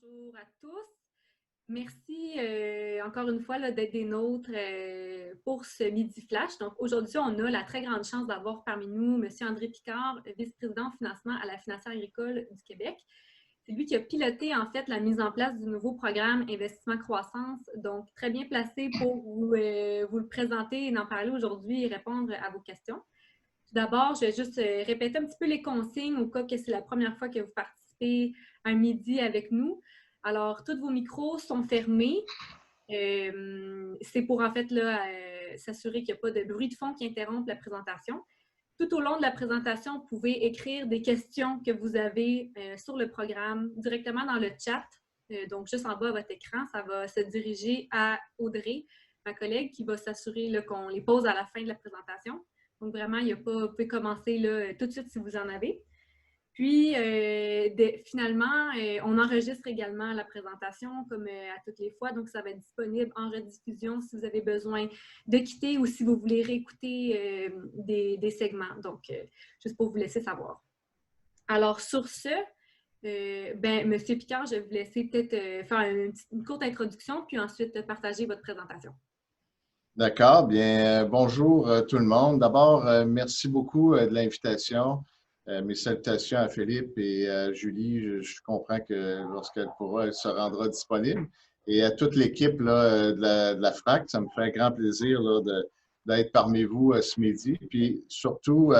Bonjour à tous. Merci encore une fois d'être des nôtres pour ce Midi Flash. Donc aujourd'hui, on a la très grande chance d'avoir parmi nous M. André Picard, vice-président financement à la Financière agricole du Québec. C'est lui qui a piloté en fait la mise en place du nouveau programme Investissement Croissance, donc très bien placé pour vous le présenter et en parler aujourd'hui et répondre à vos questions. Tout d'abord, je vais juste répéter un petit peu les consignes au cas que c'est la première fois que vous participez à un midi avec nous. Alors, tous vos micros sont fermés. C'est pour en fait s'assurer qu'il n'y a pas de bruit de fond qui interrompt la présentation. Tout au long de la présentation, vous pouvez écrire des questions que vous avez sur le programme directement dans le chat. Donc, juste en bas à votre écran, ça va se diriger à Audrey, ma collègue, qui va s'assurer qu'on les pose à la fin de la présentation. Donc, vraiment, vous pouvez commencer là, tout de suite si vous en avez. Puis, finalement, on enregistre également la présentation comme à toutes les fois. Donc, ça va être disponible en rediffusion si vous avez besoin de quitter ou si vous voulez réécouter des segments. Donc, juste pour vous laisser savoir. Alors, sur ce, M. Picard, je vais vous laisser peut-être faire une courte introduction, puis ensuite partager votre présentation. D'accord. Bien, bonjour tout le monde. D'abord, merci beaucoup de l'invitation. Mes salutations à Philippe et à Julie. Je comprends que lorsqu'elle pourra, elle se rendra disponible. Et à toute l'équipe de la FRAC, ça me fait un grand plaisir d'être parmi vous ce midi. Puis surtout,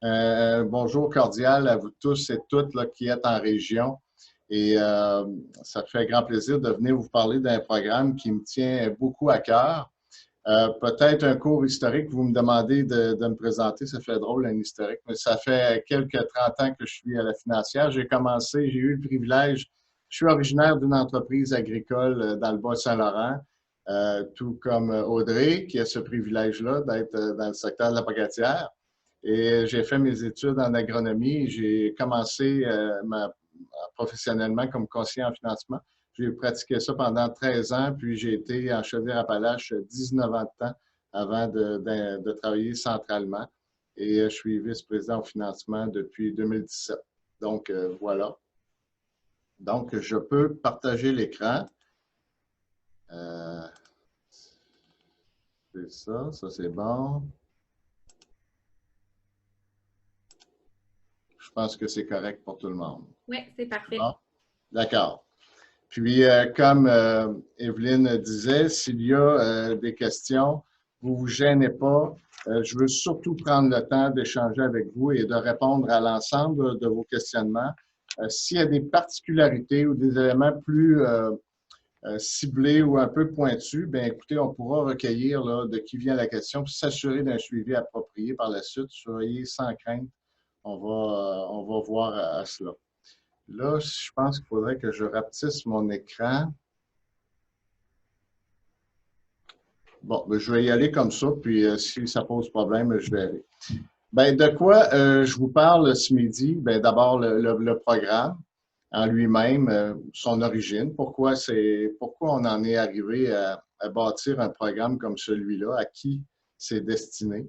un bonjour cordial à vous tous et toutes là, qui êtes en région. Et ça fait un grand plaisir de venir vous parler d'un programme qui me tient beaucoup à cœur. Peut-être un cours historique, vous me demandez de me présenter, ça fait drôle un historique, mais ça fait quelques 30 ans que je suis à la Financière. J'ai eu le privilège, je suis originaire d'une entreprise agricole dans le Bas-Saint-Laurent, tout comme Audrey, qui a ce privilège-là d'être dans le secteur de la pagatière. Et j'ai fait mes études en agronomie. J'ai commencé professionnellement comme conseiller en financement. J'ai pratiqué ça pendant 13 ans, puis j'ai été en Chaudière-Appalaches 19 ans de temps avant de travailler centralement. Et je suis vice-président au financement depuis 2017. Donc, voilà. Donc, je peux partager l'écran. C'est ça c'est bon. Je pense que c'est correct pour tout le monde. Oui, c'est parfait. Bon? D'accord. Puis, comme Evelyne disait, s'il y a des questions, vous ne vous gênez pas. Je veux surtout prendre le temps d'échanger avec vous et de répondre à l'ensemble de vos questionnements. S'il y a des particularités ou des éléments plus ciblés ou un peu pointus, bien écoutez, on pourra recueillir là, de qui vient la question puis s'assurer d'un suivi approprié par la suite. Soyez sans crainte, on va voir à cela. Là, je pense qu'il faudrait que je rapetisse mon écran. Bon, ben, je vais y aller comme ça, puis si ça pose problème, je verrai. Bien, de quoi je vous parle ce midi? Bien, d'abord, le programme en lui-même, son origine, pourquoi on en est arrivé à bâtir un programme comme celui-là, à qui c'est destiné.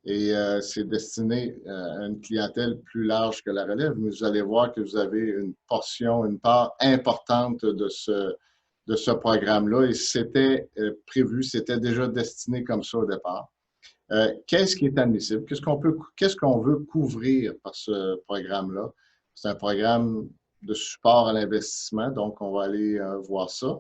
Et c'est destiné à une clientèle plus large que la relève. Mais vous allez voir que vous avez une part importante de ce programme-là. Et c'était prévu, c'était déjà destiné comme ça au départ. Qu'est-ce qui est admissible? Qu'est-ce qu'on veut couvrir par ce programme-là? C'est un programme de support à l'investissement, donc on va aller voir ça.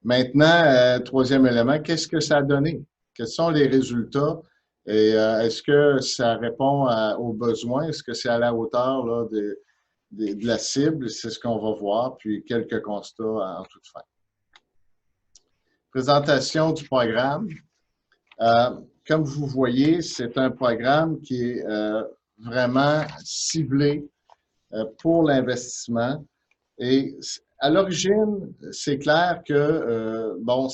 Maintenant, troisième élément, qu'est-ce que ça a donné? Quels sont les résultats? Et est-ce que ça répond aux besoins? Est-ce que c'est à la hauteur là, de la cible? C'est ce qu'on va voir, puis quelques constats en toute fin. Présentation du programme. Comme vous voyez, c'est un programme qui est vraiment ciblé pour l'investissement. Et à l'origine, c'est clair que, bon,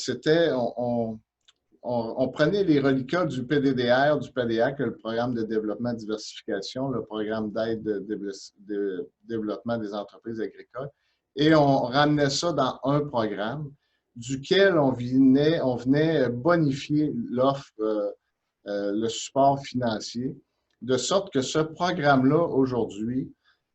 on prenait les reliquats du PDDR, du PDA, que le programme de développement de diversification, le programme d'aide de développement des entreprises agricoles, et on ramenait ça dans un programme duquel on venait bonifier l'offre, le support financier, de sorte que ce programme-là, aujourd'hui,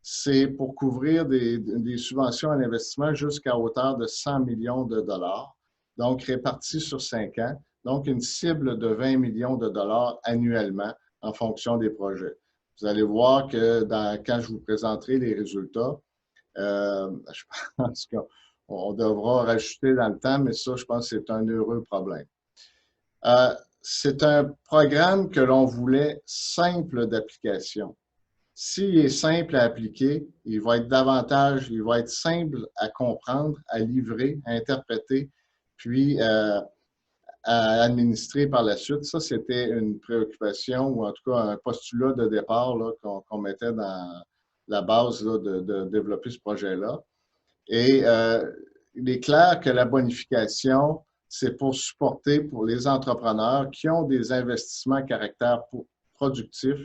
c'est pour couvrir des subventions à l'investissement jusqu'à hauteur de 100 millions de dollars, donc répartis sur 5 ans, donc une cible de 20 millions de dollars annuellement en fonction des projets. Vous allez voir que quand je vous présenterai les résultats, je pense qu'on devra rajouter dans le temps, mais ça, je pense que c'est un heureux problème. C'est un programme que l'on voulait simple d'application. S'il est simple à appliquer, il va être simple à comprendre, à livrer, à interpréter, puis à administrer par la suite. Ça, c'était une préoccupation ou en tout cas un postulat de départ qu'on mettait dans la base là, de développer ce projet-là. Et il est clair que la bonification, c'est pour supporter pour les entrepreneurs qui ont des investissements à caractère productif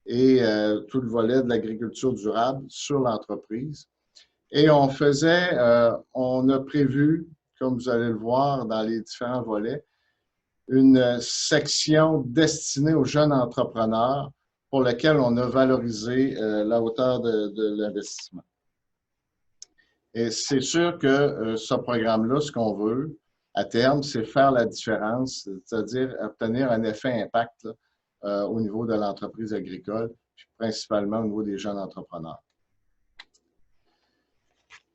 et tout le volet de l'agriculture durable sur l'entreprise. Et on a prévu, comme vous allez le voir dans les différents volets, une section destinée aux jeunes entrepreneurs pour laquelle on a valorisé la hauteur de l'investissement. Et c'est sûr que ce programme-là, ce qu'on veut, à terme, c'est faire la différence, c'est-à-dire obtenir un effet impact au niveau de l'entreprise agricole, puis principalement au niveau des jeunes entrepreneurs.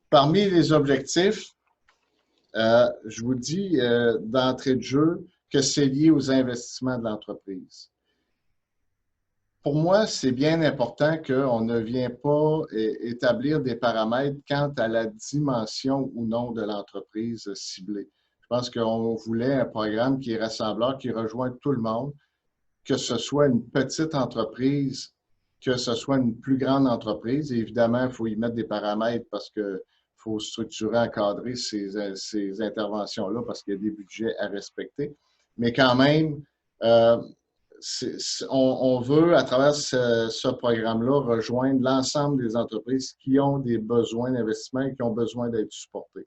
Parmi les objectifs, je vous dis d'entrée de jeu que c'est lié aux investissements de l'entreprise. Pour moi, c'est bien important qu'on ne vienne pas établir des paramètres quant à la dimension ou non de l'entreprise ciblée. Je pense qu'on voulait un programme qui est rassembleur, qui rejoint tout le monde, que ce soit une petite entreprise, que ce soit une plus grande entreprise. Et évidemment, il faut y mettre des paramètres parce qu'il faut structurer, encadrer ces interventions-là parce qu'il y a des budgets à respecter. Mais quand même, on veut, à travers ce programme-là, rejoindre l'ensemble des entreprises qui ont des besoins d'investissement et qui ont besoin d'être supportées.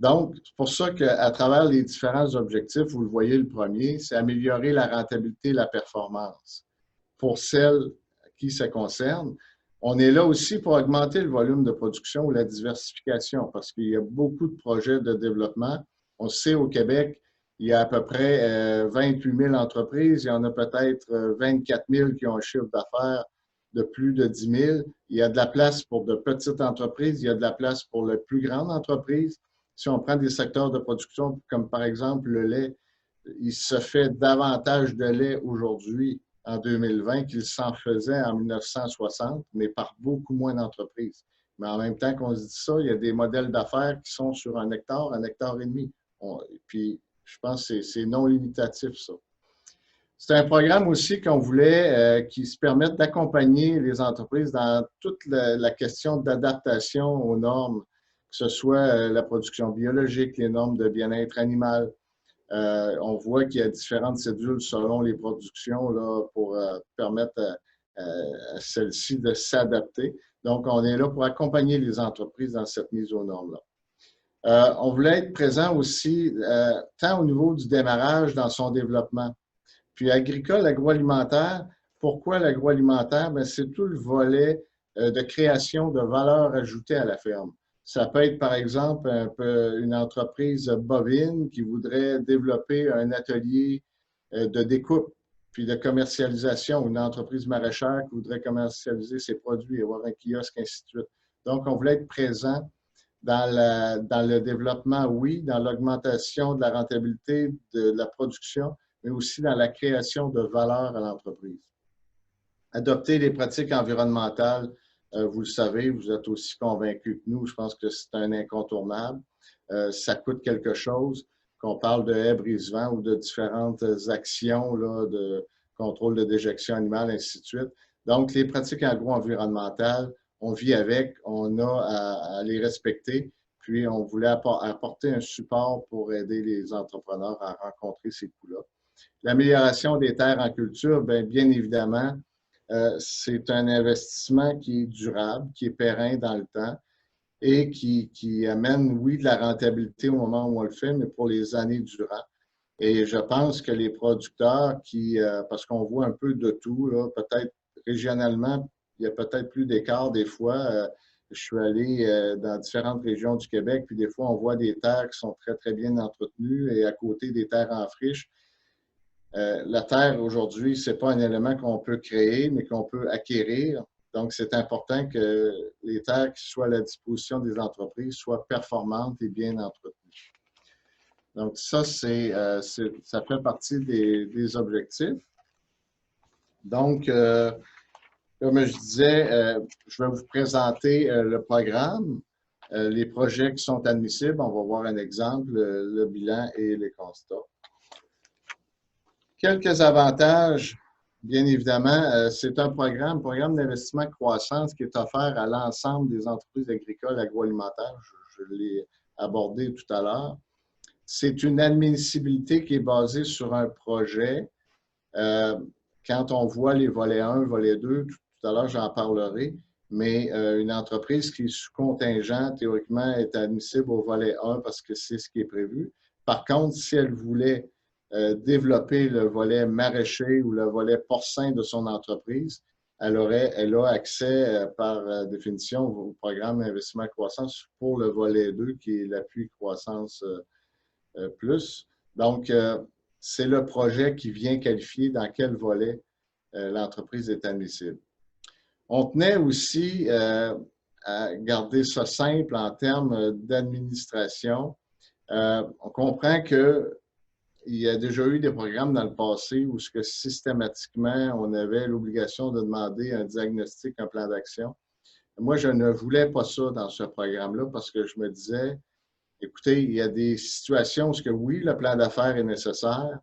Donc, c'est pour ça qu'à travers les différents objectifs, vous le voyez, le premier, c'est améliorer la rentabilité et la performance pour celles qui ça concerne. On est là aussi pour augmenter le volume de production ou la diversification parce qu'il y a beaucoup de projets de développement. On sait au Québec, il y a à peu près 28 000 entreprises. Il y en a peut-être 24 000 qui ont un chiffre d'affaires de plus de 10 000. Il y a de la place pour de petites entreprises. Il y a de la place pour les plus grandes entreprises. Si on prend des secteurs de production, comme par exemple le lait, il se fait davantage de lait aujourd'hui en 2020 qu'il s'en faisait en 1960, mais par beaucoup moins d'entreprises. Mais en même temps qu'on se dit ça, il y a des modèles d'affaires qui sont sur 1 hectare et demi. Puis, je pense que c'est non limitatif, ça. C'est un programme aussi qu'on voulait qui se permette d'accompagner les entreprises dans toute la question d'adaptation aux normes, que ce soit la production biologique, les normes de bien-être animal. On voit qu'il y a différentes cédules selon les productions là, pour permettre à celles-ci de s'adapter. Donc, on est là pour accompagner les entreprises dans cette mise aux normes-là. On voulait être présent aussi tant au niveau du démarrage dans son développement. Puis agricole, agroalimentaire, pourquoi l'agroalimentaire? Bien, c'est tout le volet de création de valeur ajoutée à la ferme. Ça peut être, par exemple, une entreprise bovine qui voudrait développer un atelier de découpe puis de commercialisation, une entreprise maraîchère qui voudrait commercialiser ses produits, avoir un kiosque, ainsi de suite. Donc, on voulait être présent dans le développement, oui, dans l'augmentation de la rentabilité de la production, mais aussi dans la création de valeur à l'entreprise. Adopter les pratiques environnementales, vous le savez, vous êtes aussi convaincus que nous, je pense que c'est un incontournable. Ça coûte quelque chose, qu'on parle de haies brise-vent ou de différentes actions là, de contrôle de déjection animale, ainsi de suite. Donc, les pratiques agro-environnementales, on vit avec, on a à les respecter, puis on voulait apporter un support pour aider les entrepreneurs à rencontrer ces coûts-là. L'amélioration des terres en culture, bien évidemment, c'est un investissement qui est durable, qui est périn dans le temps et qui amène, oui, de la rentabilité au moment où on le fait, mais pour les années durant. Et je pense que les producteurs parce qu'on voit un peu de tout, peut-être régionalement, il y a peut-être plus d'écart des fois. Je suis allé dans différentes régions du Québec, puis des fois, on voit des terres qui sont très, très bien entretenues et à côté des terres en friche. La terre, aujourd'hui, ce n'est pas un élément qu'on peut créer, mais qu'on peut acquérir. Donc, c'est important que les terres qui soient à la disposition des entreprises soient performantes et bien entretenues. Donc, ça, ça fait partie des objectifs. Donc, comme je disais, je vais vous présenter le programme, les projets qui sont admissibles. On va voir un exemple, le bilan et les constats. Quelques avantages, bien évidemment, c'est un programme d'investissement croissance qui est offert à l'ensemble des entreprises agricoles agroalimentaires. Je l'ai abordé tout à l'heure. C'est une admissibilité qui est basée sur un projet. Quand on voit les volets 1, volet 2, tout à l'heure, j'en parlerai, mais une entreprise qui est sous contingent, théoriquement, est admissible au volet 1 parce que c'est ce qui est prévu. Par contre, si elle voulait développer le volet maraîcher ou le volet porcin de son entreprise, elle a accès par définition au programme d'investissement croissance pour le volet 2 qui est l'appui croissance plus. Donc, c'est le projet qui vient qualifier dans quel volet l'entreprise est admissible. On tenait aussi à garder ça simple en termes d'administration. On comprend qu'il y a déjà eu des programmes dans le passé où systématiquement, on avait l'obligation de demander un diagnostic, un plan d'action. Moi, je ne voulais pas ça dans ce programme-là parce que je me disais, écoutez, il y a des situations où oui, le plan d'affaires est nécessaire.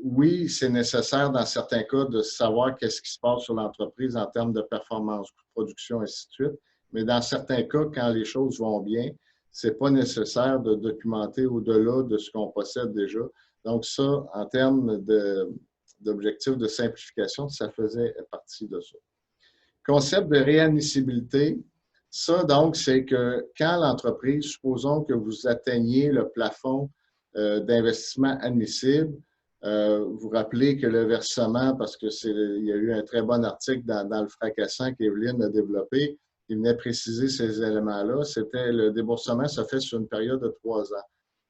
Oui, c'est nécessaire dans certains cas de savoir qu'est-ce qui se passe sur l'entreprise en termes de performance, de production, et ainsi de suite. Mais dans certains cas, quand les choses vont bien, ce n'est pas nécessaire de documenter au-delà de ce qu'on possède déjà. Donc ça, en termes d'objectifs de simplification, ça faisait partie de ça. Concept de réadmissibilité, ça, donc, c'est que quand l'entreprise, supposons que vous atteigniez le plafond d'investissement admissible, vous rappelez que le versement, parce qu'il y a eu un très bon article dans le fracassant qu'Evelyne a développé, qui venait préciser ces éléments-là, c'était le déboursement se fait sur une période de 3 ans.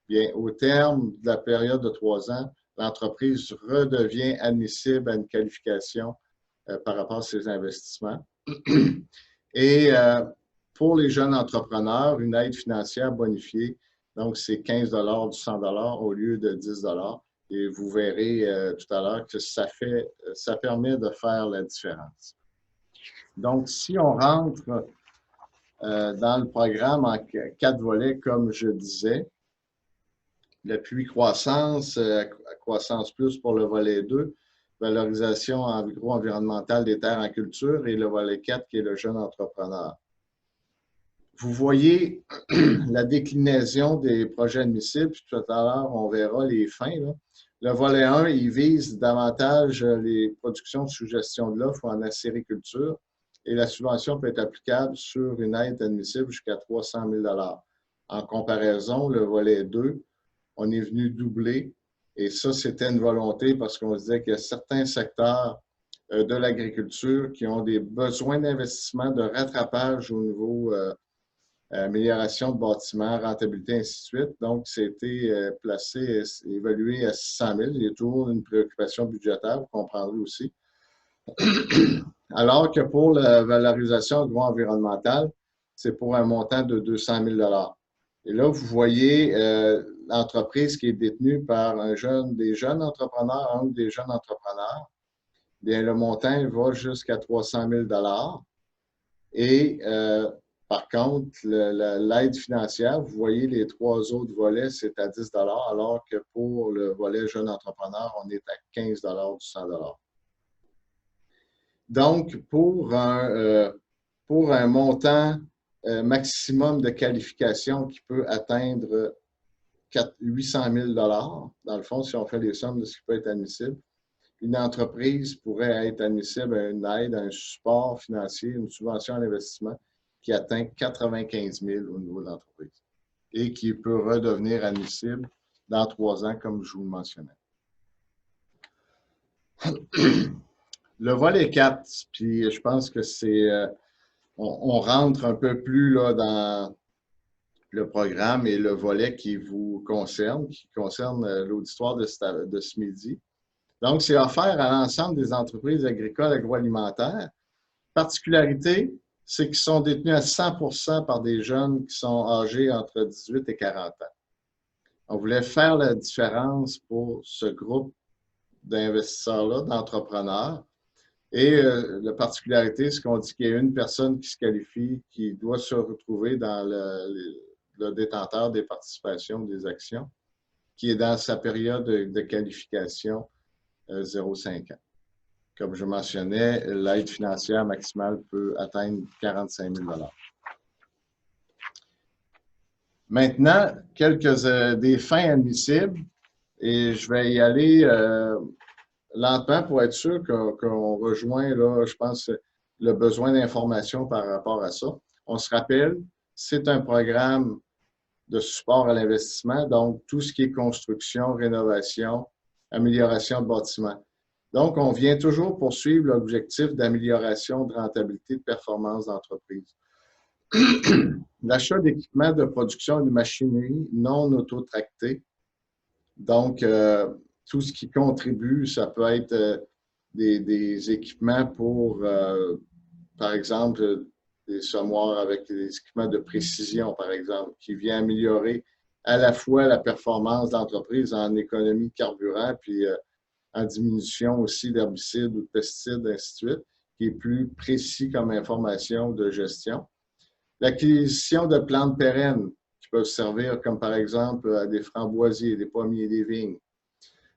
Bien, au terme de la période de 3 ans, l'entreprise redevient admissible à une qualification par rapport à ses investissements. Et pour les jeunes entrepreneurs, une aide financière bonifiée, donc c'est 15 $ du 100 $ au lieu de 10 $. Et vous verrez tout à l'heure que ça permet de faire la différence. Donc, si on rentre dans le programme en 4 volets, comme je disais, l'appui croissance, croissance plus pour le volet 2, valorisation agro-environnementale des terres en culture et le volet 4 qui est le jeune entrepreneur. Vous voyez la déclinaison des projets admissibles, puis tout à l'heure, on verra les fins. Là. Le volet 1, il vise davantage les productions sous gestion de l'offre en acériculture et la subvention peut être applicable sur une aide admissible jusqu'à 300 000 $. En comparaison, le volet 2, on est venu doubler et ça, c'était une volonté parce qu'on se disait qu'il y a certains secteurs de l'agriculture qui ont des besoins d'investissement, de rattrapage au niveau amélioration de bâtiments, rentabilité, ainsi de suite. Donc, c'était placé, évalué à 600 000. Il y a toujours une préoccupation budgétaire, vous comprendrez aussi. Alors que pour la valorisation agro-environnementale, c'est pour un montant de 200 000 $. Et là, vous voyez l'entreprise qui est détenue par des jeunes entrepreneurs, un ou des jeunes entrepreneurs. Bien, le montant il va jusqu'à 300 000 $. Et par contre, l'aide financière, vous voyez les 3 autres volets, c'est à 10 $, alors que pour le volet jeune entrepreneur, on est à 15 $ du 100 $. Donc, pour un montant maximum de qualification qui peut atteindre 800 000 $, dans le fond, si on fait les sommes de ce qui peut être admissible, une entreprise pourrait être admissible à une aide, à un support financier, une subvention à l'investissement qui atteint 95 000 au niveau de l'entreprise et qui peut redevenir admissible dans 3 ans, comme je vous le mentionnais. Le volet 4, puis je pense que c'est, on rentre un peu plus là, dans le programme et le volet qui vous concerne, qui concerne l'auditoire de ce midi. Donc, c'est offert à l'ensemble des entreprises agricoles agroalimentaires. Particularité, c'est qu'ils sont détenus à 100% par des jeunes qui sont âgés entre 18 et 40 ans. On voulait faire la différence pour ce groupe d'investisseurs-là, d'entrepreneurs. Et la particularité, c'est qu'on dit qu'il y a une personne qui se qualifie, qui doit se retrouver dans le détenteur des participations, des actions, qui est dans sa période de qualification 0,5 ans. Comme je mentionnais, l'aide financière maximale peut atteindre 45 000 $. Maintenant, quelques des fins admissibles, et je vais y aller lentement pour être sûr qu'on rejoint, là, je pense, le besoin d'information par rapport à ça. On se rappelle, c'est un programme de support à l'investissement, donc tout ce qui est construction, rénovation, amélioration de bâtiments. Donc, on vient toujours poursuivre l'objectif d'amélioration de rentabilité de performance d'entreprise. L'achat d'équipements de production et de machinerie non autotractés. Donc, tout ce qui contribue, ça peut être des équipements pour, par exemple, des semoirs avec des équipements de précision, par exemple, qui vient améliorer à la fois la performance d'entreprise en économie de carburant, puis en diminution aussi d'herbicides ou de pesticides, ainsi de suite, qui est plus précis comme information de gestion. L'acquisition de plantes pérennes qui peuvent servir comme par exemple à des framboisiers, des pommiers, des vignes.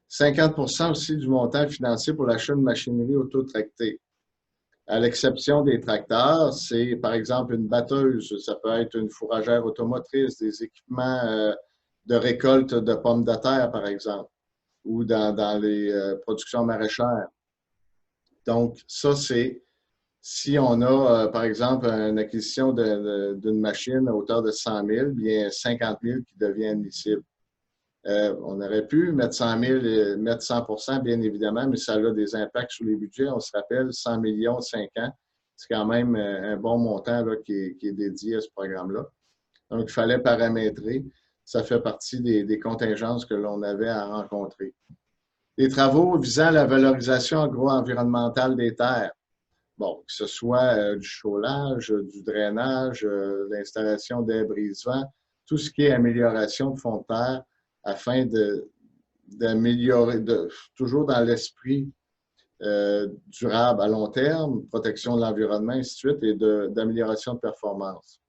50% aussi du montant financier pour l'achat de machinerie autotractée. À l'exception des tracteurs, c'est par exemple une batteuse, ça peut être une fourragère automotrice, des équipements de récolte de pommes de terre, par exemple, ou dans les productions maraîchères. Donc, ça, c'est si on a, par exemple, une acquisition d'une machine à hauteur de 100 000, bien 50 000 qui devient admissible. On aurait pu mettre 100 000, mettre 100 bien évidemment, mais ça a des impacts sur les budgets. On se rappelle, 100 millions, 5 ans, c'est quand même un bon montant là, qui est dédié à ce programme-là. Donc, il fallait paramétrer. Ça fait partie des contingences que l'on avait à rencontrer. Les travaux visant la valorisation agro-environnementale des terres. Bon, que ce soit du chaulage, du drainage, l'installation des brise-vents, tout ce qui est amélioration de fond de terre afin d'améliorer, toujours dans l'esprit durable à long terme, protection de l'environnement, ainsi de suite, et d'amélioration de performance.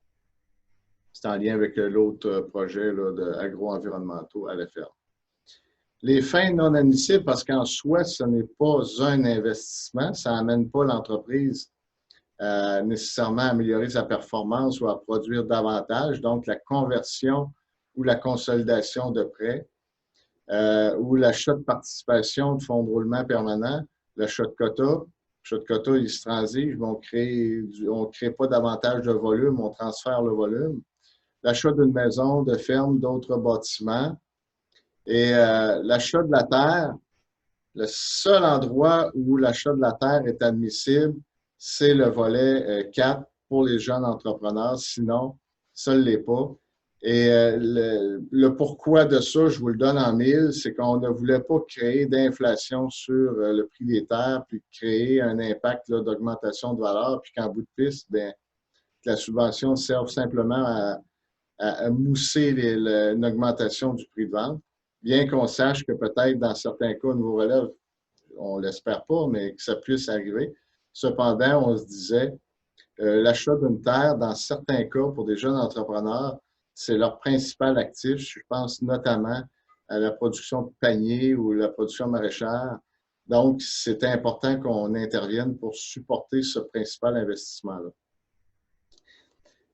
C'est en lien avec l'autre projet agro-environnementaux à la ferme. Les fins non admissibles, parce qu'en soi, ce n'est pas un investissement, ça n'amène pas l'entreprise à nécessairement améliorer sa performance ou à produire davantage. Donc, la conversion ou la consolidation de prêts ou l'achat de participation de fonds de roulement permanent, l'achat de quotas. L'achat de quotas, ils se transigent, on ne crée pas davantage de volume, on transfère le volume. L'achat d'une maison, de ferme, d'autres bâtiments. Et l'achat de la terre, le seul endroit où l'achat de la terre est admissible, c'est le volet 4 pour les jeunes entrepreneurs. Sinon, ça ne l'est pas. Et le pourquoi de ça, je vous le donne en mille, c'est qu'on ne voulait pas créer d'inflation sur le prix des terres, puis créer un impact d'augmentation de valeur, puis qu'en bout de piste, bien, que la subvention serve simplement à mousser une augmentation du prix de vente. Bien qu'on sache que peut-être dans certains cas, au niveau relève, on ne l'espère pas, mais que ça puisse arriver. Cependant, on se disait, l'achat d'une terre, dans certains cas, pour des jeunes entrepreneurs, c'est leur principal actif. Je pense notamment à la production de paniers ou la production maraîchère. Donc, c'est important qu'on intervienne pour supporter ce principal investissement-là.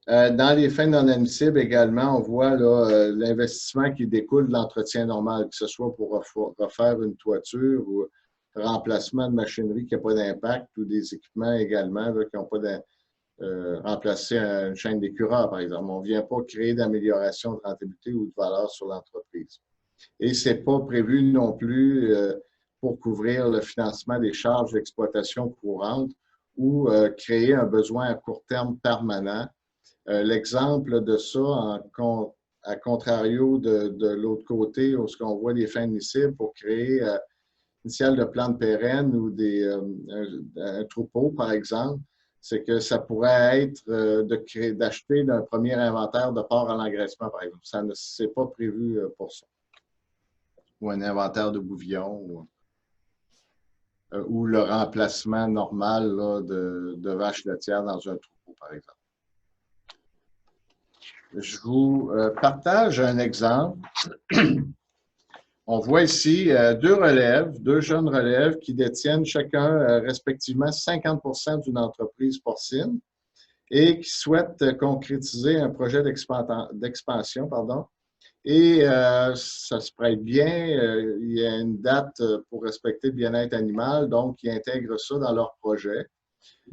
Dans les fins non admissibles également, on voit l'investissement qui découle de l'entretien normal, que ce soit pour refaire une toiture ou remplacement de machinerie qui n'a pas d'impact ou des équipements également là, qui n'ont pas remplacer une chaîne d'écureurs, par exemple. On ne vient pas créer d'amélioration de rentabilité ou de valeur sur l'entreprise. Et ce n'est pas prévu non plus pour couvrir le financement des charges d'exploitation courantes ou créer un besoin à court terme permanent. L'exemple de ça, à contrario de l'autre côté, où on voit des fins admissibles pour créer initial de plantes pérennes ou un troupeau, par exemple, c'est que ça pourrait être d'acheter un premier inventaire de porc à l'engraissement, par exemple. Ça ne s'est pas prévu pour ça. Ou un inventaire de bouvillons ou le remplacement normal là, de vaches laitières dans un troupeau, par exemple. Je vous partage un exemple. On voit ici deux jeunes relèves qui détiennent chacun respectivement 50% d'une entreprise porcine et qui souhaitent concrétiser un projet d'expansion. Et ça se prête bien. Il y a une date pour respecter le bien-être animal, donc ils intègrent ça dans leur projet.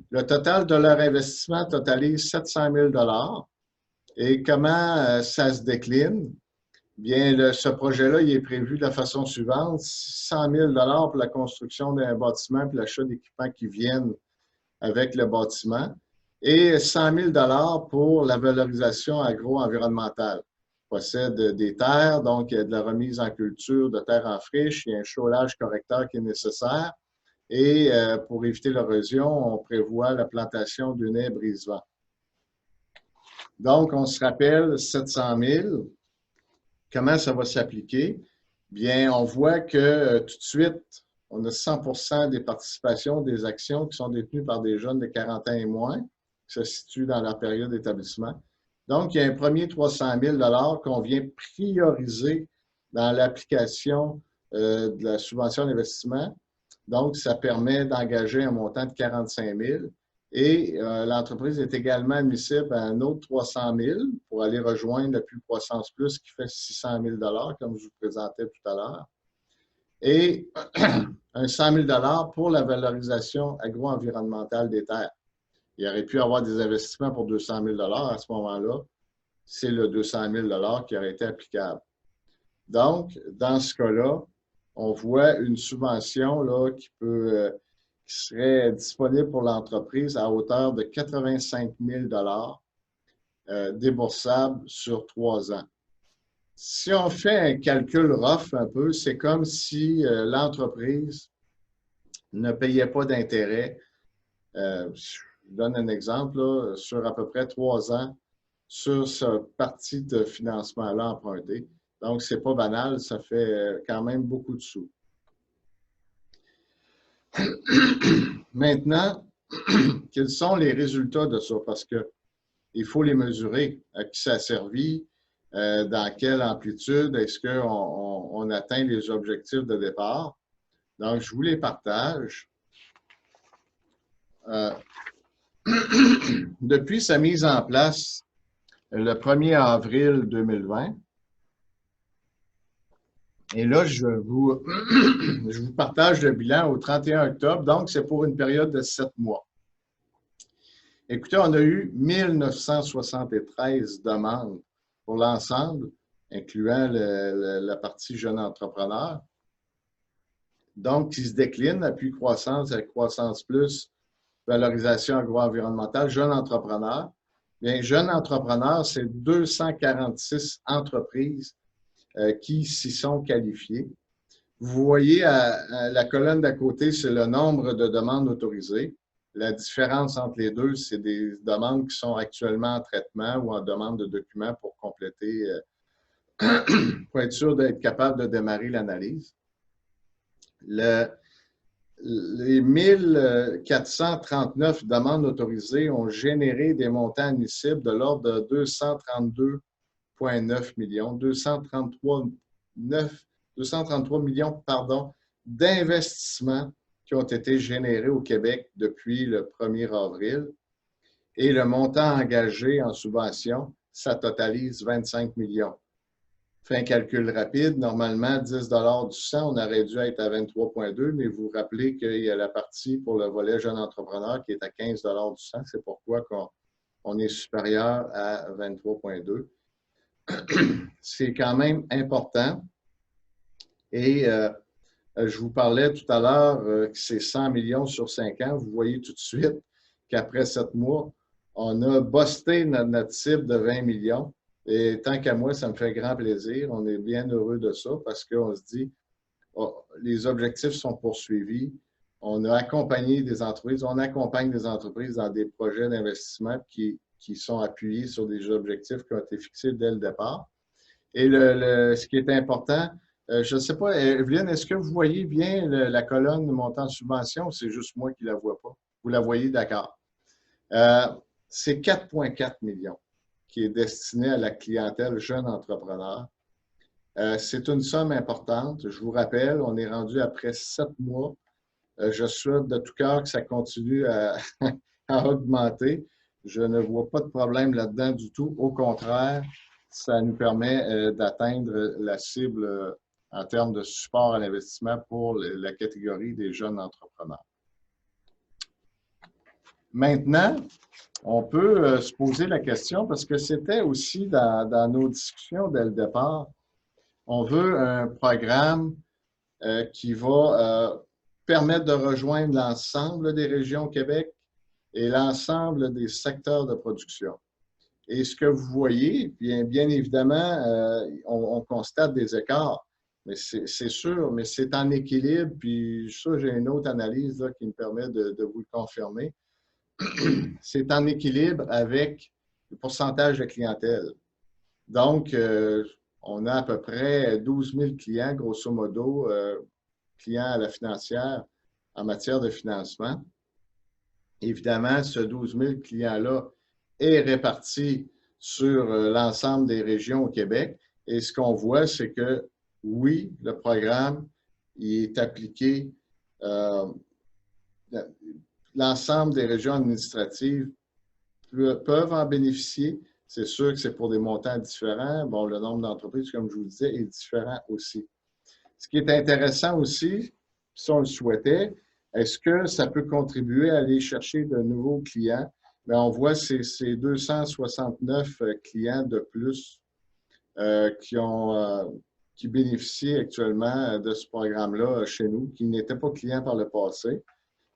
Le total de leur investissement totalise 700 000 $. Et comment ça se décline? Bien, ce projet-là, il est prévu de la façon suivante: 100 000 $ pour la construction d'un bâtiment et l'achat d'équipements qui viennent avec le bâtiment et 100 000 $ pour la valorisation agro-environnementale. Il possède des terres, donc il y a de la remise en culture de terres en friche, il y a un chaulage correcteur qui est nécessaire et pour éviter l'érosion, on prévoit la plantation d'une haie brise-vent. Donc, on se rappelle 700 000. Comment ça va s'appliquer? Bien, on voit que tout de suite, on a 100% des participations des actions qui sont détenues par des jeunes de 40 ans et moins, qui se situent dans la période d'établissement. Donc, il y a un premier 300 000 $ qu'on vient prioriser dans l'application de la subvention d'investissement. Donc, ça permet d'engager un montant de 45 000 $ et l'entreprise est également admissible à un autre 300 000 $ pour aller rejoindre le Plus Croissance Plus qui fait 600 000 $, comme je vous présentais tout à l'heure. Et un 100 000 $ pour la valorisation agro-environnementale des terres. Il aurait pu avoir des investissements pour 200 000 $ à ce moment-là. C'est le 200 000 $ qui aurait été applicable. Donc, dans ce cas-là, on voit une subvention là, qui serait disponible pour l'entreprise à hauteur de 85 000 $ déboursables sur 3 ans. Si on fait un calcul rough un peu, c'est comme si l'entreprise ne payait pas d'intérêt. Je donne un exemple là, sur à peu près 3 ans sur cette partie de financement-là emprunté. Donc, ce n'est pas banal, ça fait quand même beaucoup de sous. Maintenant, quels sont les résultats de ça? Parce qu'il faut les mesurer. À qui ça a servi? Dans quelle amplitude? Est-ce qu'on atteint les objectifs de départ? Donc, je vous les partage. Depuis sa mise en place le 1er avril 2020, et là, je vous partage le bilan au 31 octobre, donc c'est pour une période de 7 mois. Écoutez, on a eu 1973 demandes pour l'ensemble, incluant la partie jeune entrepreneur. Donc, qui se décline, appui croissance avec croissance plus, valorisation agro-environnementale, jeune entrepreneur. Bien, jeune entrepreneur, c'est 246 entreprises qui s'y sont qualifiées. Vous voyez, la colonne d'à côté, c'est le nombre de demandes autorisées. La différence entre les deux, c'est des demandes qui sont actuellement en traitement ou en demande de documents pour compléter, pour être sûr d'être capable de démarrer l'analyse. Les 1439 demandes autorisées ont généré des montants admissibles de l'ordre de 232,9 millions, 233 millions d'investissements qui ont été générés au Québec depuis le 1er avril. Et le montant engagé en subvention, ça totalise 25 millions. Fait un calcul rapide, normalement, 10 $ du 100, on aurait dû être à 23,2, mais vous vous rappelez qu'il y a la partie pour le volet jeune entrepreneur qui est à 15 $ du 100. C'est pourquoi on est supérieur à 23,2. C'est quand même important. Et Je vous parlais tout à l'heure que c'est 100 millions sur 5 ans. Vous voyez tout de suite qu'après 7 mois, on a busté notre cible de 20 millions. Et tant qu'à moi, ça me fait grand plaisir. On est bien heureux de ça parce qu'on se dit, oh, les objectifs sont poursuivis. On a accompagné des entreprises, on accompagne des entreprises dans des projets d'investissement qui sont appuyés sur des objectifs qui ont été fixés dès le départ. Et ce qui est important, je ne sais pas, Evelyne, est-ce que vous voyez bien la colonne montant de subvention ou c'est juste moi qui ne la vois pas? Vous la voyez, d'accord. C'est 4,4 millions qui est destiné à la clientèle jeune entrepreneur. C'est une somme importante. Je vous rappelle, on est rendu après 7 mois. Je souhaite de tout cœur que ça continue à augmenter. Je ne vois pas de problème là-dedans du tout. Au contraire, ça nous permet d'atteindre la cible en termes de support à l'investissement pour la catégorie des jeunes entrepreneurs. Maintenant, on peut se poser la question, parce que c'était aussi dans nos discussions dès le départ, on veut un programme qui va permettre de rejoindre l'ensemble des régions au Québec et l'ensemble des secteurs de production. Et ce que vous voyez, bien évidemment, on constate des écarts, mais c'est sûr, mais c'est en équilibre. Puis ça, j'ai une autre analyse là, qui me permet de vous le confirmer. C'est en équilibre avec le pourcentage de clientèle. Donc, on a à peu près 12 000 clients, grosso modo, clients à la financière en matière de financement. Évidemment, ce 12 000 clients-là est réparti sur l'ensemble des régions au Québec. Et ce qu'on voit, c'est que oui, le programme il est appliqué. L'ensemble des régions administratives peuvent en bénéficier. C'est sûr que c'est pour des montants différents. Bon, le nombre d'entreprises, comme je vous le disais, est différent aussi. Ce qui est intéressant aussi, si on le souhaitait, est-ce que ça peut contribuer à aller chercher de nouveaux clients? Bien, on voit ces 269 clients de plus qui bénéficient actuellement de ce programme-là chez nous, qui n'étaient pas clients par le passé.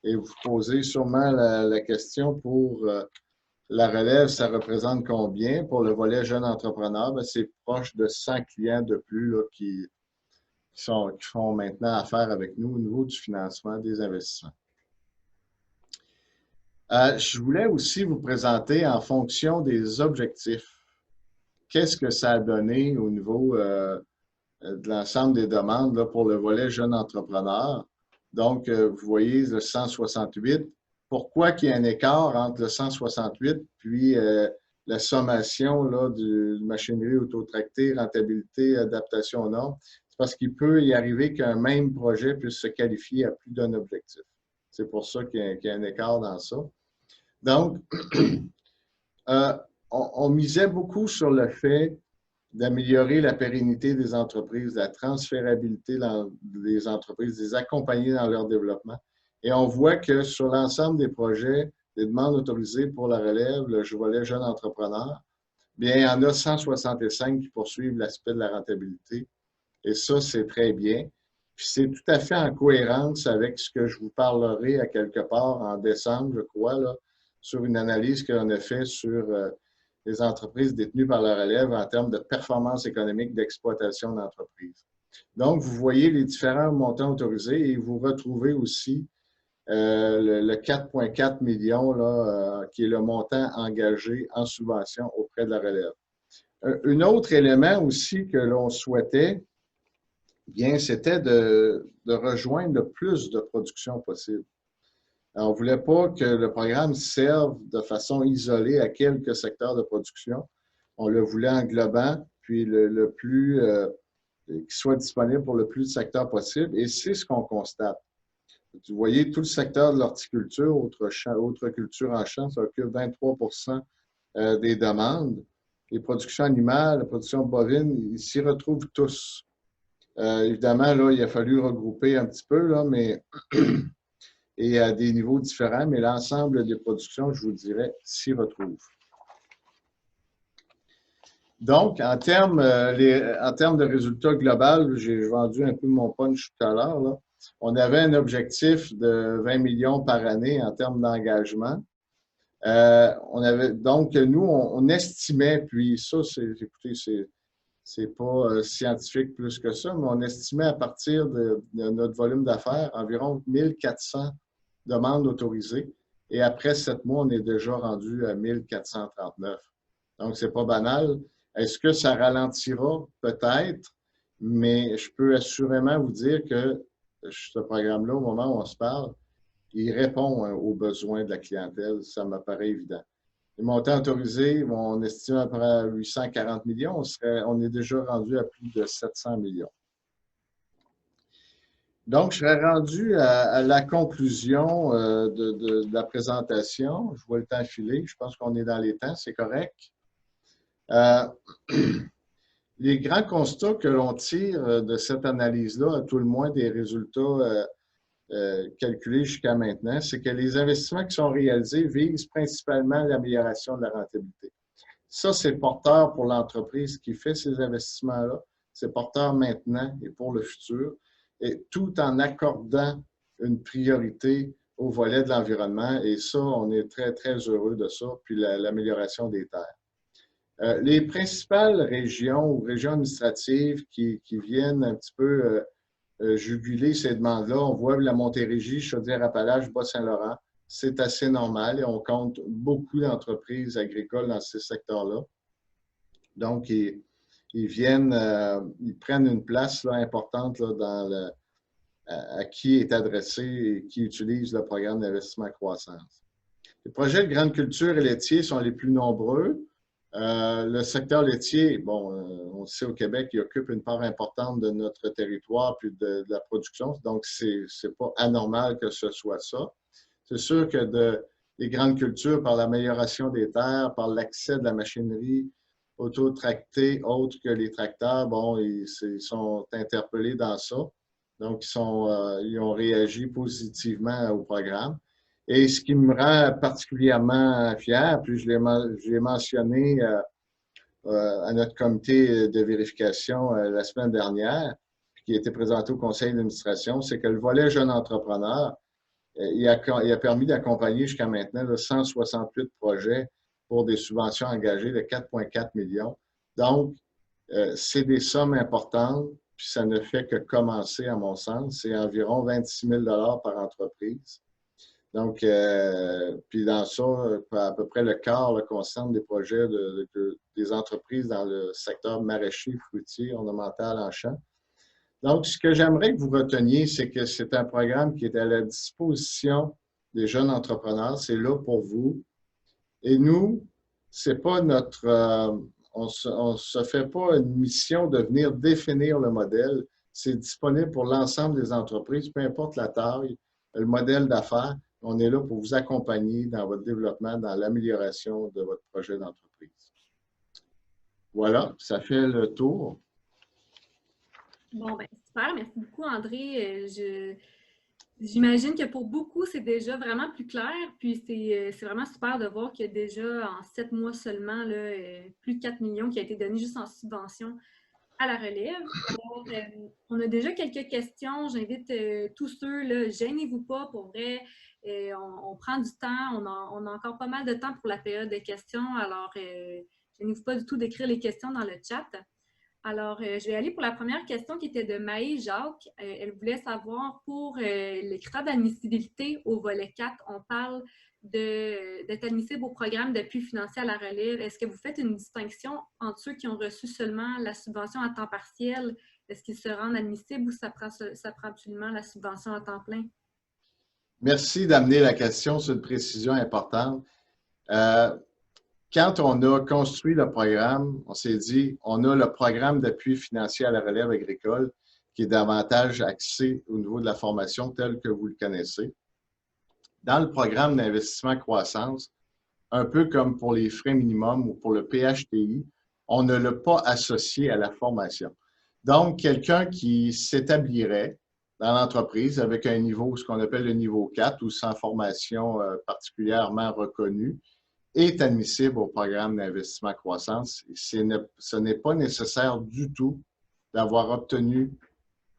Et vous posez sûrement la question pour la relève, ça représente combien? Pour le volet jeune entrepreneur, c'est proche de 100 clients de plus là, qui font maintenant affaire avec nous au niveau du financement des investissements. Je voulais aussi vous présenter en fonction des objectifs. Qu'est-ce que ça a donné au niveau de l'ensemble des demandes là, pour le volet jeune entrepreneur? Donc, vous voyez le 168. Pourquoi qu'il y a un écart entre le 168 puis la sommation là, de machinerie autotractée, rentabilité, adaptation aux normes? C'est parce qu'il peut y arriver qu'un même projet puisse se qualifier à plus d'un objectif. C'est pour ça qu'il y a un écart dans ça. Donc, on misait beaucoup sur le fait d'améliorer la pérennité des entreprises, la transférabilité des entreprises, les accompagner dans leur développement. Et on voit que sur l'ensemble des projets, des demandes autorisées pour la relève, le volet jeune entrepreneur, bien, il y en a 165 qui poursuivent l'aspect de la rentabilité. Et ça, c'est très bien. Puis c'est tout à fait en cohérence avec ce que je vous parlerai à quelque part en décembre, je crois, là, sur une analyse qu'on a faite sur les entreprises détenues par la relève en termes de performance économique d'exploitation d'entreprise. Donc, vous voyez les différents montants autorisés et vous retrouvez aussi le 4,4 millions, là, qui est le montant engagé en subvention auprès de la relève. Un autre élément aussi que l'on souhaitait, bien, c'était de rejoindre le plus de production possible. Alors, on ne voulait pas que le programme serve de façon isolée à quelques secteurs de production. On le voulait englobant, puis le plus qui soit disponible pour le plus de secteurs possible. Et c'est ce qu'on constate. Vous voyez, tout le secteur de l'horticulture, autre culture en champ, ça occupe 23 des demandes. Les productions animales, la production bovine, ils s'y retrouvent tous. Évidemment, là, il a fallu regrouper un petit peu, là, mais et à des niveaux différents, mais l'ensemble des productions, je vous dirais, s'y retrouve. Donc, en termes de résultats globaux, j'ai vendu un peu mon punch tout à l'heure, là. On avait un objectif de 20 millions par année en termes d'engagement. Donc, nous, on estimait, puis ça, écoutez, c'est pas scientifique plus que ça, mais on estimait à partir de notre volume d'affaires environ 1400 demandes autorisées. Et après 7 mois, on est déjà rendu à 1439. Donc, c'est pas banal. Est-ce que ça ralentira? Peut-être, mais je peux assurément vous dire que ce programme-là, au moment où on se parle, il répond aux besoins de la clientèle. Ça me paraît évident. Les montants autorisés, on estime à peu près à 840 millions. On est déjà rendu à plus de 700 millions. Donc, je serais rendu à la conclusion de la présentation. Je vois le temps filer. Je pense qu'on est dans les temps. C'est correct. Les grands constats que l'on tire de cette analyse-là, à tout le moins des résultats calculés jusqu'à maintenant, c'est que les investissements qui sont réalisés visent principalement l'amélioration de la rentabilité. Ça, c'est porteur pour l'entreprise qui fait ces investissements-là. C'est porteur maintenant et pour le futur, et tout en accordant une priorité au volet de l'environnement. Et ça, on est très, très heureux de ça, puis l'amélioration des terres. Les principales régions ou régions administratives qui viennent un petit peu juguler ces demandes-là, on voit la Montérégie, Chaudière-Appalaches, Bas-Saint-Laurent. C'est assez normal et on compte beaucoup d'entreprises agricoles dans ces secteurs-là. Donc, ils prennent une place là, importante là, dans à qui est adressé et qui utilise le programme d'investissement croissance. Les projets de grande culture et laitiers sont les plus nombreux. Le secteur laitier, bon, on le sait au Québec, il occupe une part importante de notre territoire puis de la production, donc c'est pas anormal que ce soit ça. C'est sûr que les grandes cultures, par l'amélioration des terres, par l'accès de la machinerie auto-tractée, autre que les tracteurs, bon, ils sont interpellés dans ça. Donc, ils ont réagi positivement au programme. Et ce qui me rend particulièrement fier, puis je l'ai mentionné à notre comité de vérification la semaine dernière, qui a été présenté au conseil d'administration, c'est que le volet jeune entrepreneur, il a permis d'accompagner jusqu'à maintenant là, 168 projets pour des subventions engagées de 4,4 millions. Donc, c'est des sommes importantes, puis ça ne fait que commencer, à mon sens. C'est environ 26 000 par entreprise. Donc, puis dans ça, à peu près le quart là, concerne des projets des entreprises dans le secteur maraîcher, fruitier, ornemental, en champ. Donc, ce que j'aimerais que vous reteniez, c'est que c'est un programme qui est à la disposition des jeunes entrepreneurs. C'est là pour vous. Et nous, c'est pas on se fait pas une mission de venir définir le modèle. C'est disponible pour l'ensemble des entreprises, peu importe la taille, le modèle d'affaires. On est là pour vous accompagner dans votre développement, dans l'amélioration de votre projet d'entreprise. Voilà, ça fait le tour. Bon, ben super. Merci beaucoup, André. J'imagine que pour beaucoup, c'est déjà vraiment plus clair. Puis c'est vraiment super de voir qu'il y a déjà en 7 mois seulement là, plus de 4 millions qui a été donné juste en subvention à la relève. Alors, on a déjà quelques questions. J'invite tous ceux, là, gênez-vous pas, pour vrai. On prend du temps. On a encore pas mal de temps pour la période des questions. Alors, gênez-vous pas du tout d'écrire les questions dans le chat. Alors, je vais aller pour la première question qui était de Maë Jacques. Elle voulait savoir pour les critères d'admissibilité au volet 4, on parle d'être admissible au programme d'appui financier à la relève. Est-ce que vous faites une distinction entre ceux qui ont reçu seulement la subvention à temps partiel? Est-ce qu'ils se rendent admissibles ou ça prend absolument la subvention à temps plein? Merci d'amener la question, c'est une précision importante. Quand on a construit le programme, on s'est dit, on a le programme d'appui financier à la relève agricole qui est davantage axé au niveau de la formation tel que vous le connaissez. Dans le programme d'investissement croissance, un peu comme pour les frais minimums ou pour le PHTI, on ne l'a pas associé à la formation. Donc, quelqu'un qui s'établirait dans l'entreprise avec un niveau, ce qu'on appelle le niveau 4 ou sans formation particulièrement reconnue, est admissible au programme d'investissement croissance. Ce n'est pas nécessaire du tout d'avoir obtenu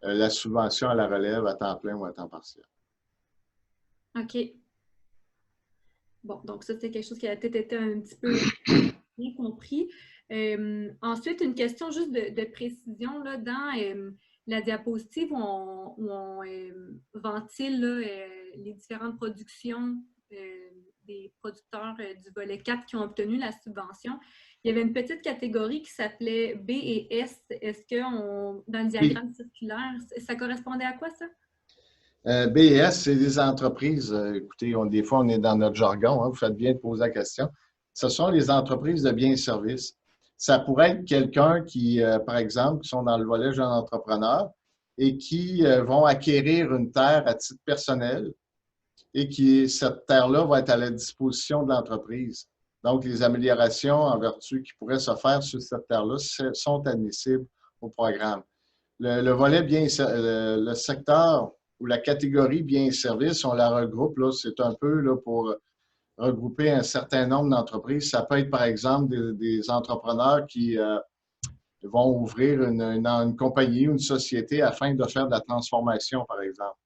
la subvention à la relève à temps plein ou à temps partiel. OK. Bon, donc ça, c'est quelque chose qui a peut-être été un petit peu bien compris. Ensuite, une question juste de précision là, dans la diapositive où on ventile là, les différentes productions des producteurs du volet 4 qui ont obtenu la subvention. Il y avait une petite catégorie qui s'appelait B et S. Est-ce que dans le diagramme circulaire, ça correspondait à quoi ça? BS, c'est des entreprises, écoutez, des fois on est dans notre jargon, hein, vous faites bien de poser la question. Ce sont les entreprises de biens et services. Ça pourrait être quelqu'un qui, par exemple, qui sont dans le volet jeune entrepreneur et qui vont acquérir une terre à titre personnel et cette terre-là va être à la disposition de l'entreprise. Donc, les améliorations en vertu qui pourraient se faire sur cette terre-là sont admissibles au programme. Le volet bien, le secteur ou la catégorie biens et services, on la regroupe, là, c'est un peu là, pour regrouper un certain nombre d'entreprises. Ça peut être, par exemple, des entrepreneurs qui vont ouvrir une compagnie, une société afin de faire de la transformation, par exemple.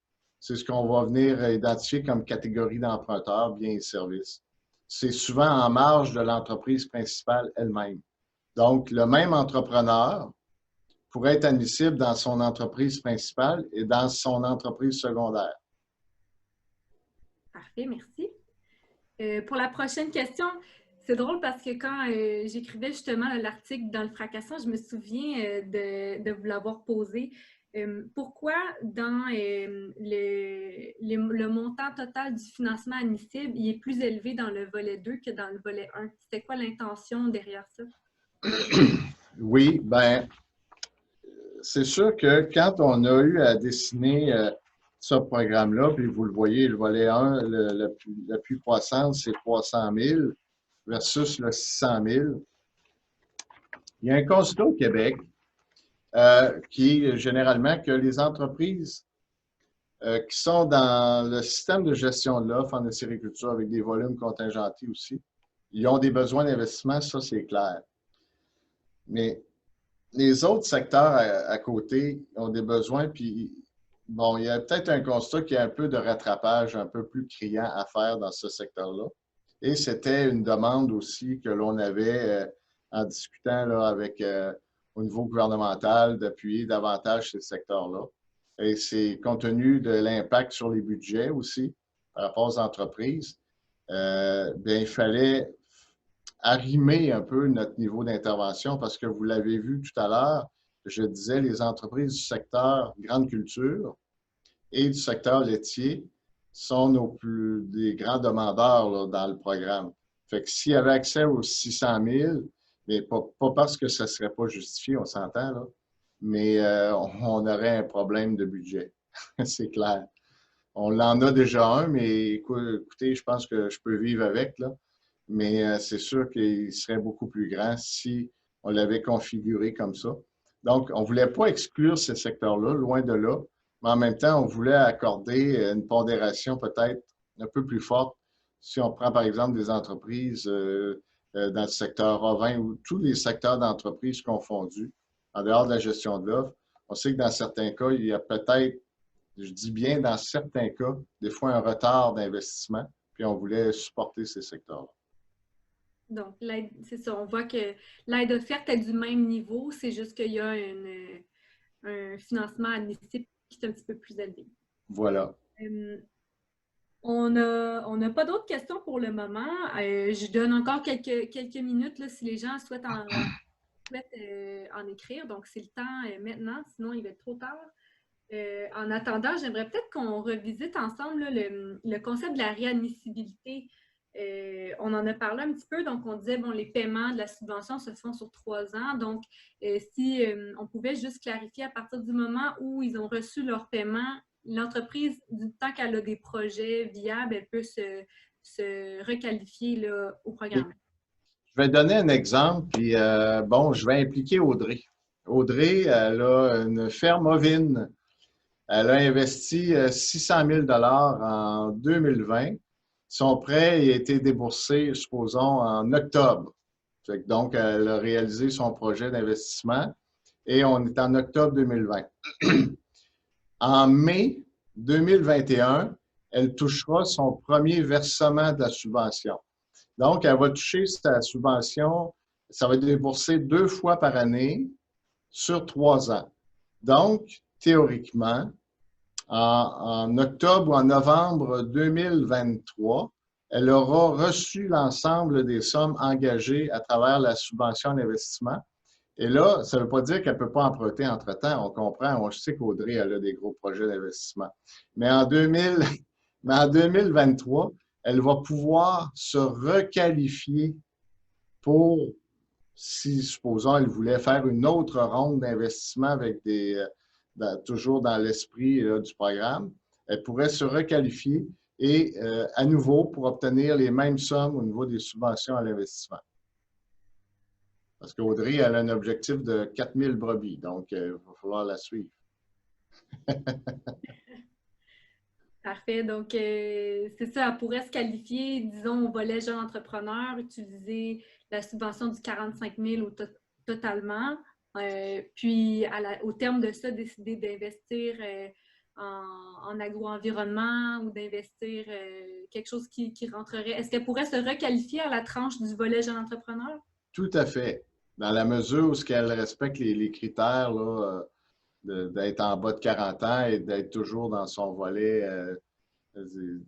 C'est ce qu'on va venir identifier comme catégorie d'emprunteurs, biens et services. C'est souvent en marge de l'entreprise principale elle-même. Donc, le même entrepreneur pourrait être admissible dans son entreprise principale et dans son entreprise secondaire. Parfait, merci. Pour la prochaine question, c'est drôle parce que quand j'écrivais justement l'article dans le Fracassant, je me souviens de vous l'avoir posé. Pourquoi dans le montant total du financement admissible, il est plus élevé dans le volet 2 que dans le volet 1? C'était quoi l'intention derrière ça? Oui, bien, c'est sûr que quand on a eu à dessiner ce programme-là, puis vous le voyez, le volet 1, l'appui croissance, c'est 300 000 versus le 600 000. Il y a un constat au Québec qui est généralement que les entreprises qui sont dans le système de gestion de l'offre en acériculture avec des volumes contingentés aussi, ils ont des besoins d'investissement, ça c'est clair. Mais les autres secteurs à côté ont des besoins, puis bon, il y a peut-être un constat qu'il y a un peu de rattrapage un peu plus criant à faire dans ce secteur-là. Et c'était une demande aussi que l'on avait en discutant là, avec au niveau gouvernemental d'appuyer davantage ces secteurs-là. Et c'est compte tenu de l'impact sur les budgets aussi par rapport aux entreprises, bien, il fallait arrimer un peu notre niveau d'intervention parce que vous l'avez vu tout à l'heure, je disais les entreprises du secteur grande culture et du secteur laitier sont des grands demandeurs là, dans le programme. Fait que s'il y avait accès aux 600 000, mais pas parce que ça ne serait pas justifié, on s'entend, là, mais on aurait un problème de budget, c'est clair. On en a déjà un, mais écoutez, je pense que je peux vivre avec, là. Mais c'est sûr qu'il serait beaucoup plus grand si on l'avait configuré comme ça. Donc, on ne voulait pas exclure ces secteurs-là, loin de là, mais en même temps, on voulait accorder une pondération peut-être un peu plus forte si on prend par exemple des entreprises dans le secteur ovin ou tous les secteurs d'entreprises confondus, en dehors de la gestion de l'offre. On sait que dans certains cas, il y a peut-être, je dis bien dans certains cas, des fois un retard d'investissement, puis on voulait supporter ces secteurs-là. Donc, c'est ça, on voit que l'aide offerte est du même niveau, c'est juste qu'il y a un financement admissible qui est un petit peu plus élevé. Voilà. On n'a pas d'autres questions pour le moment. Je donne encore quelques minutes là, si les gens souhaitent en écrire. Donc, c'est le temps maintenant, sinon il va être trop tard. En attendant, j'aimerais peut-être qu'on revisite ensemble là, le concept de la réadmissibilité. On en a parlé un petit peu, donc on disait, bon, les paiements de la subvention se font sur 3 ans. Donc, si on pouvait juste clarifier à partir du moment où ils ont reçu leur paiement, l'entreprise, du temps qu'elle a des projets viables, elle peut se requalifier là, au programme. Je vais donner un exemple, puis bon, je vais impliquer Audrey. Audrey, elle a une ferme ovine. Elle a investi 600 000 en 2020 Son prêt a été déboursé, supposons, en octobre. Donc, elle a réalisé son projet d'investissement et on est en octobre 2020. En mai 2021, elle touchera son premier versement de la subvention. Donc, elle va toucher sa subvention, ça va être déboursé 2 fois par année sur 3 ans. Donc, théoriquement, en octobre ou en novembre 2023, elle aura reçu l'ensemble des sommes engagées à travers la subvention d'investissement. Et là, ça ne veut pas dire qu'elle ne peut pas emprunter entre-temps. On comprend, je sais qu'Audrey elle a des gros projets d'investissement. Mais en 2023, elle va pouvoir se requalifier pour, si, supposons, elle voulait faire une autre ronde d'investissement avec toujours dans l'esprit du programme, elle pourrait se requalifier et à nouveau pour obtenir les mêmes sommes au niveau des subventions à l'investissement. Parce qu'Audrey, elle a un objectif de 4000 brebis, donc il va falloir la suivre. Parfait. Donc, c'est ça, elle pourrait se qualifier, disons, au volet jeune entrepreneur, utiliser la subvention du 45 000 totalement. Puis, au terme de ça, décider d'investir en agro-environnement ou d'investir quelque chose qui rentrerait. Est-ce qu'elle pourrait se requalifier à la tranche du volet jeune entrepreneur? Tout à fait. Dans la mesure où elle respecte les critères là, d'être en bas de 40 ans et d'être toujours dans son volet de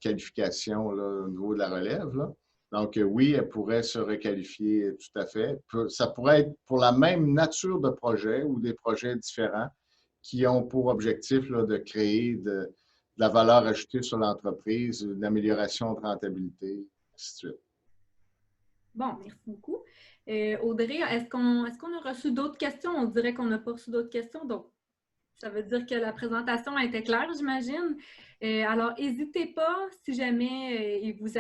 qualification là, au niveau de la relève. Là. Donc, oui, elle pourrait se requalifier tout à fait. Ça pourrait être pour la même nature de projet ou des projets différents qui ont pour objectif là, de créer de la valeur ajoutée sur l'entreprise, une amélioration de rentabilité, ainsi de suite. Bon, merci beaucoup. Audrey, est-ce qu'on a reçu d'autres questions? On dirait qu'on n'a pas reçu d'autres questions, donc ça veut dire que la présentation a été claire, j'imagine. Alors, n'hésitez pas, si jamais il vous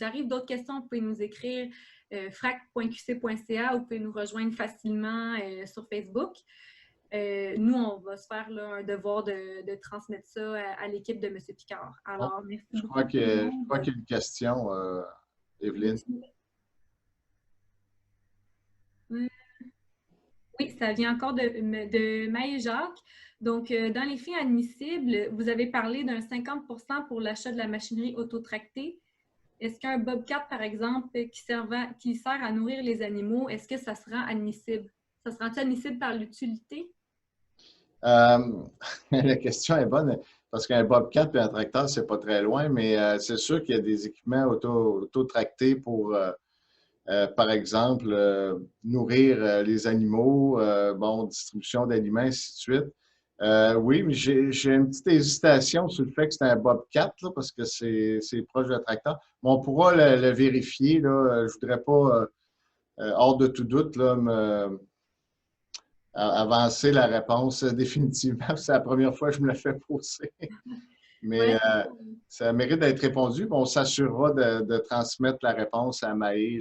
arrive d'autres questions, vous pouvez nous écrire frac.qc.ca ou vous pouvez nous rejoindre facilement sur Facebook. Nous, on va se faire là, un devoir de transmettre ça à l'équipe de M. Picard. Alors, merci beaucoup. Je crois qu'il y a une question, Evelyne. Oui, ça vient encore de Maë Jacques. Donc, dans les fins admissibles, vous avez parlé d'un 50 pour l'achat de la machinerie autotractée. Est-ce qu'un Bobcat, par exemple, qui sert à nourrir les animaux, est-ce que ça sera admissible? Ça sera admissible par l'utilité? La question est bonne parce qu'un Bobcat et un tracteur, c'est pas très loin, mais c'est sûr qu'il y a des équipements autotractés pour par exemple, nourrir les animaux, bon, distribution d'aliments, ainsi de suite. Oui, mais j'ai une petite hésitation sur le fait que c'est un Bobcat, là, parce que c'est proche de tracteur. Mais on pourra le vérifier. Là. Je ne voudrais pas, hors de tout doute, là, avancer la réponse définitivement. C'est la première fois que je me la fais poser. Mais ça mérite d'être répondu. On s'assurera de transmettre la réponse à Maë.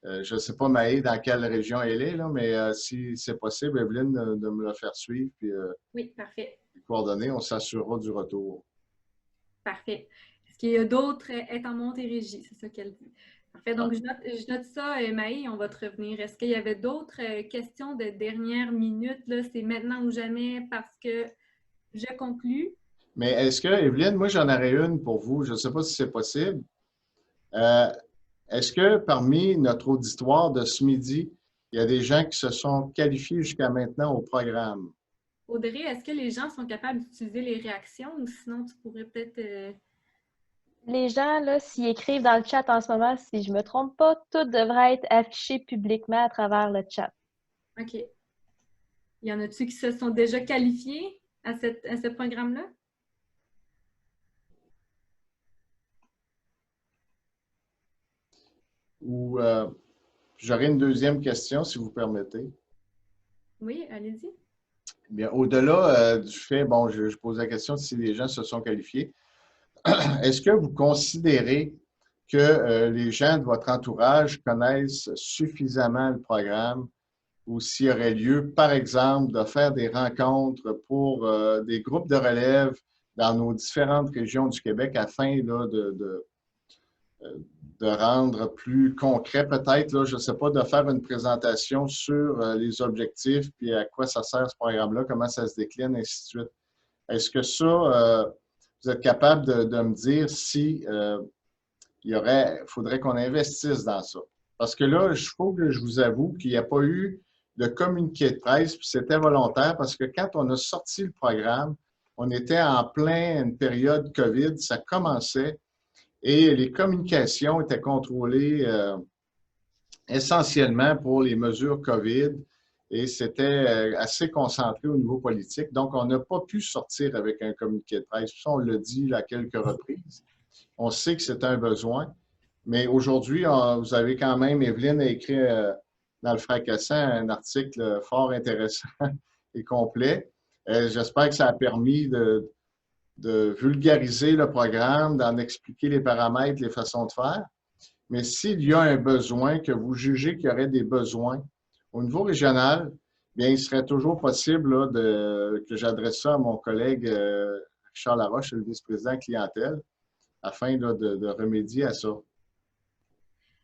Je ne sais pas, Maë, dans quelle région elle est, là, mais si c'est possible, Evelyne, de me la faire suivre. Puis, oui, parfait. Les coordonnées, on s'assurera du retour. Parfait. Est-ce qu'il y a d'autres? Est en Montérégie, c'est ça qu'elle dit. Parfait. Donc, je note ça, Maë, on va te revenir. Est-ce qu'il y avait d'autres questions de dernière minute? C'est maintenant ou jamais parce que je conclus. Mais est-ce que, Evelyne, moi j'en aurais une pour vous, je ne sais pas si c'est possible. Est-ce que parmi notre auditoire de ce midi, il y a des gens qui se sont qualifiés jusqu'à maintenant au programme? Audrey, est-ce que les gens sont capables d'utiliser les réactions ou sinon tu pourrais peut-être... Les gens, là, s'ils écrivent dans le chat en ce moment, si je ne me trompe pas, tout devrait être affiché publiquement à travers le chat. OK. Y en a-tu qui se sont déjà qualifiés à ce programme-là? Ou j'aurais une deuxième question, si vous permettez. Oui, allez-y. Bien, au-delà du fait, bon, je pose la question si les gens se sont qualifiés. Est-ce que vous considérez que les gens de votre entourage connaissent suffisamment le programme ou s'il y aurait lieu, par exemple, de faire des rencontres pour des groupes de relève dans nos différentes régions du Québec afin là, de rendre plus concret peut-être, là, je ne sais pas, de faire une présentation sur les objectifs, puis à quoi ça sert ce programme-là, comment ça se décline, ainsi de suite. Est-ce que ça, vous êtes capable de me dire si faudrait qu'on investisse dans ça? Parce que là, il faut que je vous avoue qu'il n'y a pas eu de communiqué de presse, puis c'était volontaire, parce que quand on a sorti le programme, on était en pleine période COVID, ça commençait, et les communications étaient contrôlées essentiellement pour les mesures COVID, et c'était assez concentré au niveau politique. Donc, on n'a pas pu sortir avec un communiqué de presse. Ça, on l'a dit à quelques reprises. On sait que c'est un besoin, mais aujourd'hui, vous avez quand même, Evelyne a écrit dans le Fracassant un article fort intéressant et complet. J'espère que ça a permis de vulgariser le programme, d'en expliquer les paramètres, les façons de faire. Mais s'il y a un besoin, que vous jugez qu'il y aurait des besoins au niveau régional, bien, il serait toujours possible là, que j'adresse ça à mon collègue Richard Laroche, le vice-président clientèle, afin là, de remédier à ça.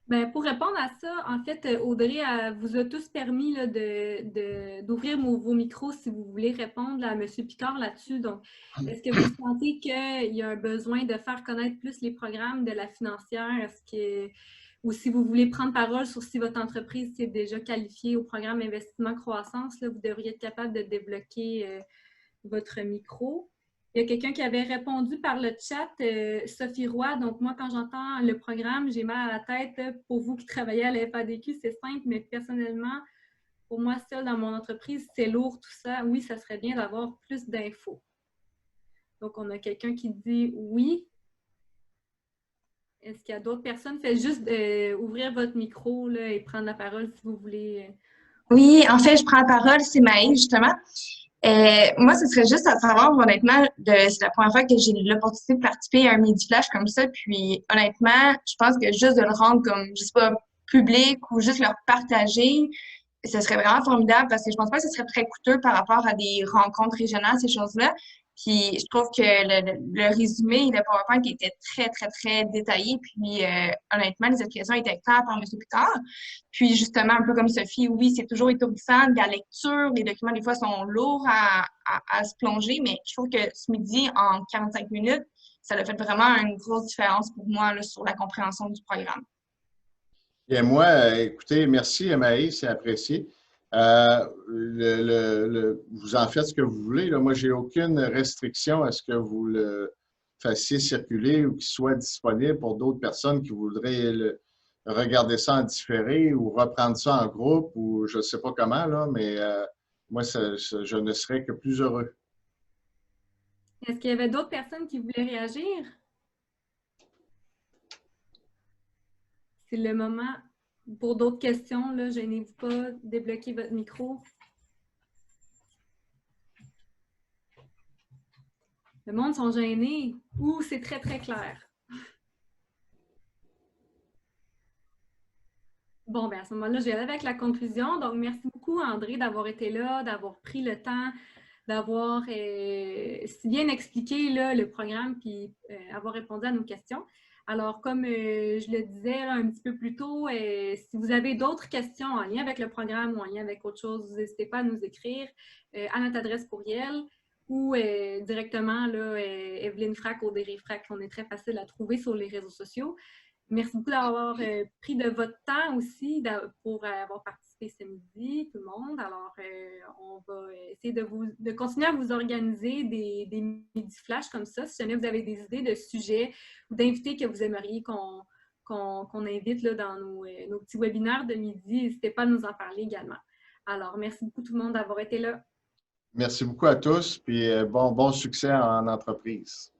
Bien, pour répondre à ça, en fait, Audrey vous a tous permis d'ouvrir vos micros si vous voulez répondre à M. Picard là-dessus. Donc, est-ce que vous sentez qu'il y a un besoin de faire connaître plus les programmes de la financière? Ou si vous voulez prendre parole sur si votre entreprise est déjà qualifiée au programme Investissement Croissance, là, vous devriez être capable de débloquer votre micro. Il y a quelqu'un qui avait répondu par le chat, Sophie Roy. Donc, moi, quand j'entends le programme, j'ai mal à la tête. Pour vous qui travaillez à la FADQ, c'est simple, mais personnellement, pour moi, seul dans mon entreprise, c'est lourd tout ça. Oui, ça serait bien d'avoir plus d'infos. Donc, on a quelqu'un qui dit oui. Est-ce qu'il y a d'autres personnes? Faites juste ouvrir votre micro là, et prendre la parole si vous voulez. Oui, en fait, je prends la parole, c'est Maï, justement. Moi, ce serait juste à savoir, honnêtement, c'est la première fois que j'ai l'opportunité de participer à un midi flash comme ça. Puis, honnêtement, je pense que juste de le rendre comme, je sais pas, public ou juste le partager, ce serait vraiment formidable parce que je pense pas que ce serait très coûteux par rapport à des rencontres régionales, ces choses-là. Puis, je trouve que le résumé, le PowerPoint était très, très, très détaillé. Puis, honnêtement, les explications étaient claires par M. Picard. Puis, justement, un peu comme Sophie, oui, c'est toujours étourdissant. La lecture, les documents, des fois, sont lourds à se plonger. Mais je trouve que ce midi, en 45 minutes, ça a fait vraiment une grosse différence pour moi là, sur la compréhension du programme. Et moi, écoutez, merci Maïs, c'est apprécié. Vous en faites ce que vous voulez. Là. Moi, je n'ai aucune restriction à ce que vous le fassiez circuler ou qu'il soit disponible pour d'autres personnes qui voudraient regarder ça en différé ou reprendre ça en groupe ou je ne sais pas comment, là, mais moi, je ne serais que plus heureux. Est-ce qu'il y avait d'autres personnes qui voulaient réagir? C'est le moment. Pour d'autres questions, là, gênez-vous pas, débloquez votre micro. Le monde sont gênés ou c'est très, très clair. Bon, bien à ce moment-là, je vais aller avec la conclusion. Donc, merci beaucoup, André, d'avoir été là, d'avoir pris le temps, d'avoir si bien expliqué là, le programme puis avoir répondu à nos questions. Alors, comme je le disais là, un petit peu plus tôt, si vous avez d'autres questions en lien avec le programme ou en lien avec autre chose, n'hésitez pas à nous écrire à notre adresse courriel ou directement là, Evelyne Frac, Audrey Frac. On est très facile à trouver sur les réseaux sociaux. Merci beaucoup d'avoir pris de votre temps aussi pour avoir participé ce midi, tout le monde. Alors, on va essayer de continuer à vous organiser des midi flash comme ça. Si jamais vous avez des idées de sujets ou d'invités que vous aimeriez qu'on invite là, dans nos petits webinaires de midi, n'hésitez pas à nous en parler également. Alors, merci beaucoup tout le monde d'avoir été là. Merci beaucoup à tous, puis bon succès en entreprise.